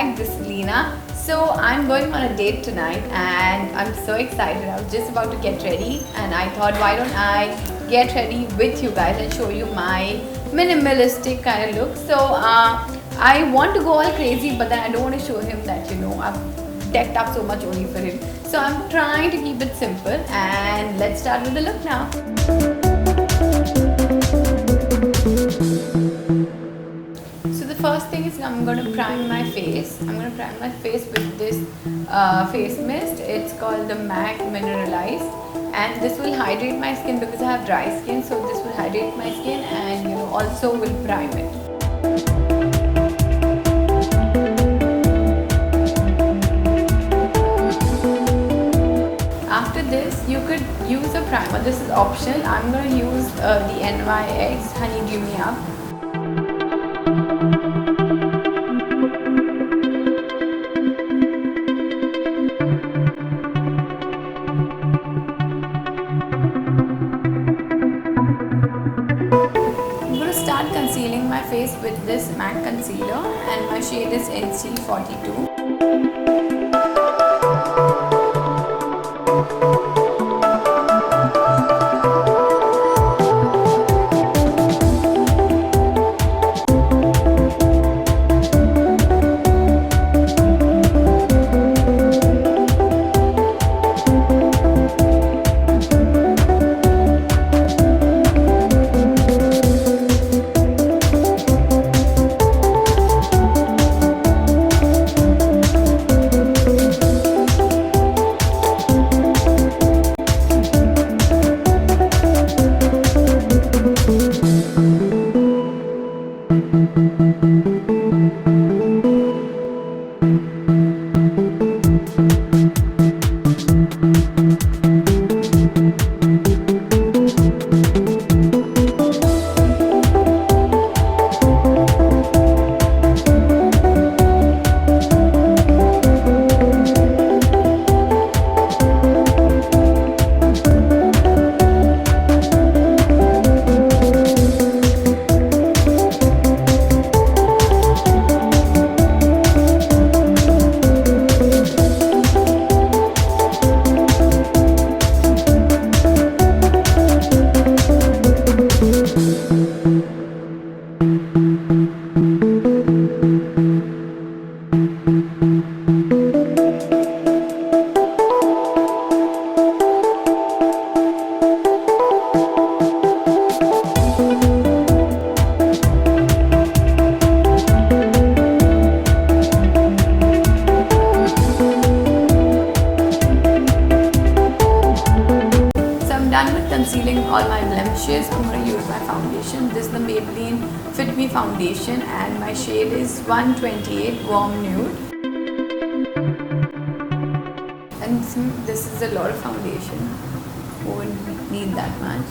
back. This is Lena. So I'm going on a date tonight and I'm so excited. I was just about to get ready and I thought, why don't I get ready with you guys and show you my minimalistic kind of look. So I want to go all crazy, but then I don't want to show him that, you know, I've decked up so much only for him. So I'm trying to keep it simple, and let's start with the look now. So the first thing is I'm going to prime my face. I'm going to prime my face with this face mist. It's called the MAC Mineralize, and this will hydrate my skin because I have dry skin. So this will hydrate my skin and, you know, also will prime it. After this, you could use a primer. This is optional. I'm going to use the NYX Honey Dew Me Up. I'm going to start concealing my face with this MAC concealer, and my shade is NC42. Done with concealing all my blemishes. I'm going to use my foundation. This is the Maybelline Fit Me foundation, and my shade is 128 Warm Nude. And this is a lot of foundation. Won't need that much.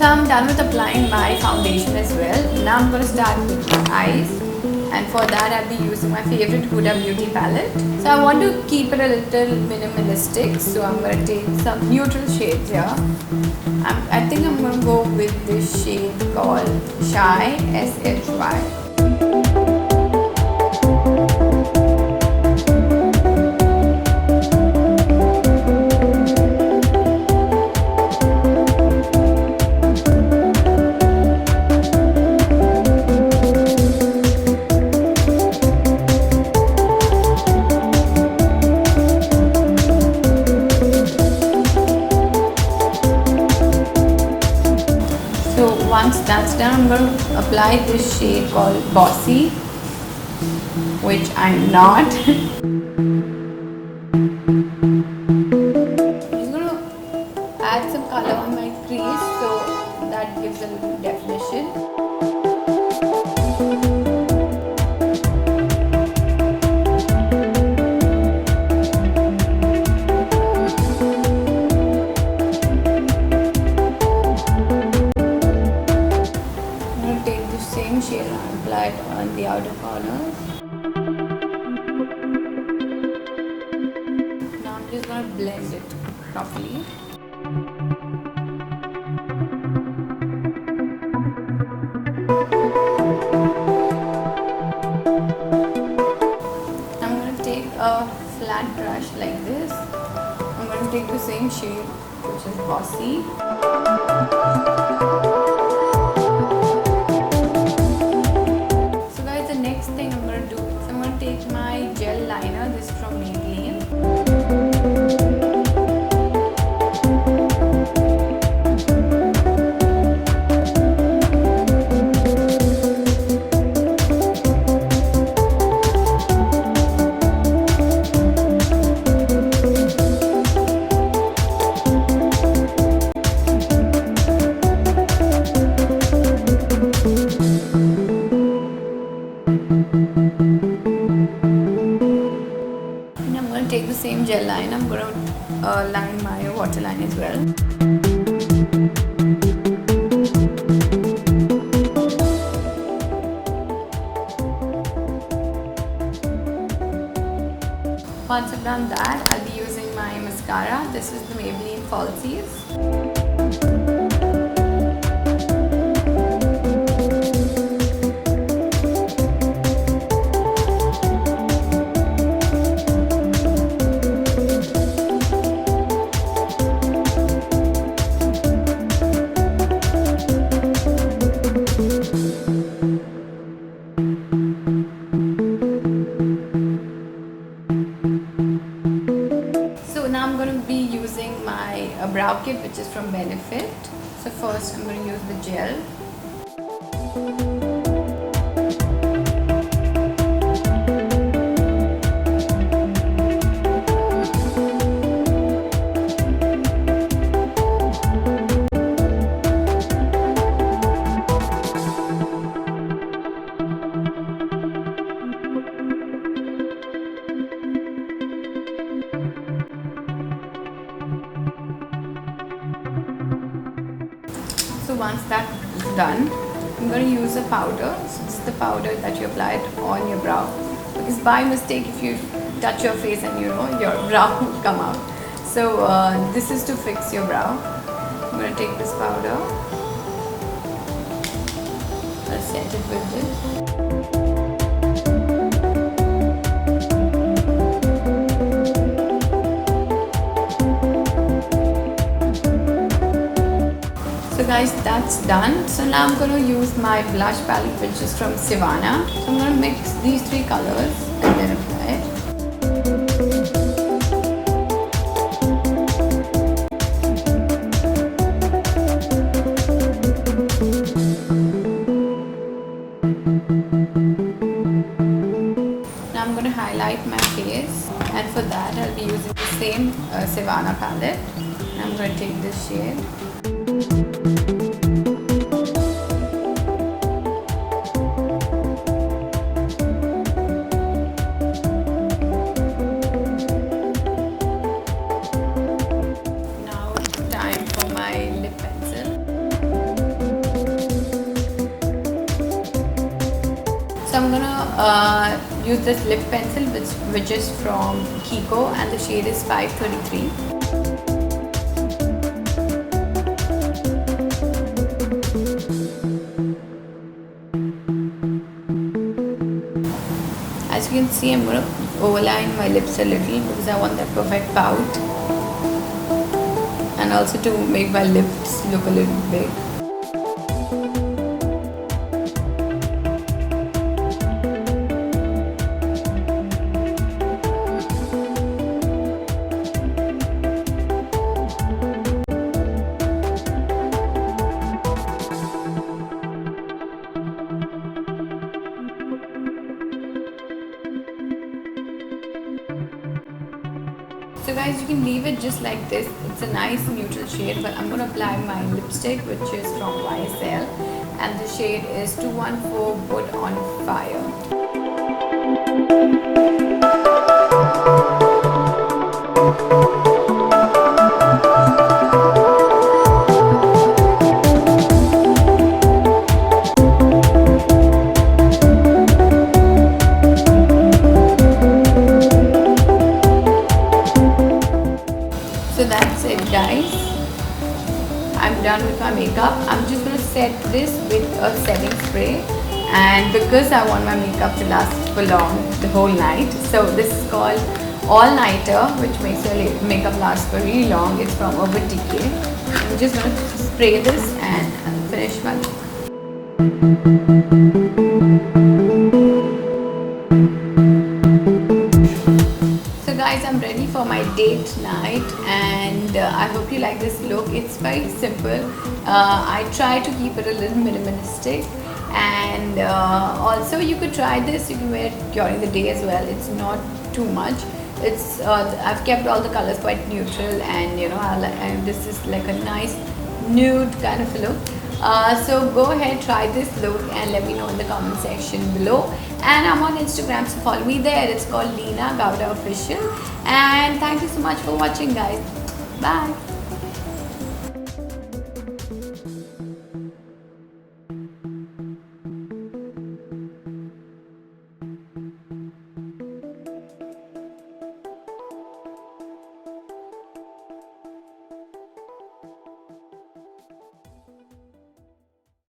I'm done with applying my foundation as well. Now I'm going to start with my eyes, and for that I'll be using my favorite Huda beauty palette. So I want to keep it a little minimalistic, so I'm going to take some neutral shades here. I think I'm going to go with this shade called Shy, SHY. Once that's done, I'm going to apply this shade called Bossy, which I'm not. blend it properly. I'm going to take a flat brush like this. I'm going to take the same shade, which is Foxy. So guys, the next thing I'm going to do is I'm going to take my gel liner. This is from MAYBELLINE. Take the same gel line. I'm going to line my waterline as well. Once I've done that, I'll be using my mascara. This is the Maybelline Falsies. I'm going to be using my brow kit, which is from Benefit. So first I'm going to use the gel. So once that's done, I'm going to use a powder. So this is the powder that you apply it on your brow, because by mistake if you touch your face and your brow will come out. So this is to fix your brow. I'm going to take this powder. I'll set it with this. So guys, that's done. So now I'm going to use my blush palette, which is from SIVANNA. So I'm going to mix these three colors and then apply it. Now I'm going to highlight my face, and for that I'll be using the same SIVANNA palette. I'm going to take this shade. So I'm gonna use this lip pencil which is from Kiko, and the shade is 533. As you can see, I'm gonna overline my lips a little because I want that perfect pout, and also to make my lips look a little big. So guys, you can leave it just like this. It's a nice neutral shade, but I'm going to apply my lipstick, which is from YSL, and the shade is 214 Put on Fire. my makeup, I'm just going to set this with a setting spray, and because I want my makeup to last for long, the whole night, so this is called All Nighter, which makes your makeup last for really long. It's from Urban Decay. I'm just going to spray this and finish my look. So guys, I'm ready for my date tonight, and I hope you like this look. It's very simple. I try to keep it a little minimalistic, and also you could try this. You can wear it during the day as well. It's not too much. It's I've kept all the colors quite neutral, and you know, and this is like a nice nude kind of look. So go ahead, try this look and let me know in the comment section below. And I'm on Instagram, so follow me there. It's called Lena Gowda Official. And thank you so much for watching, guys. Bye.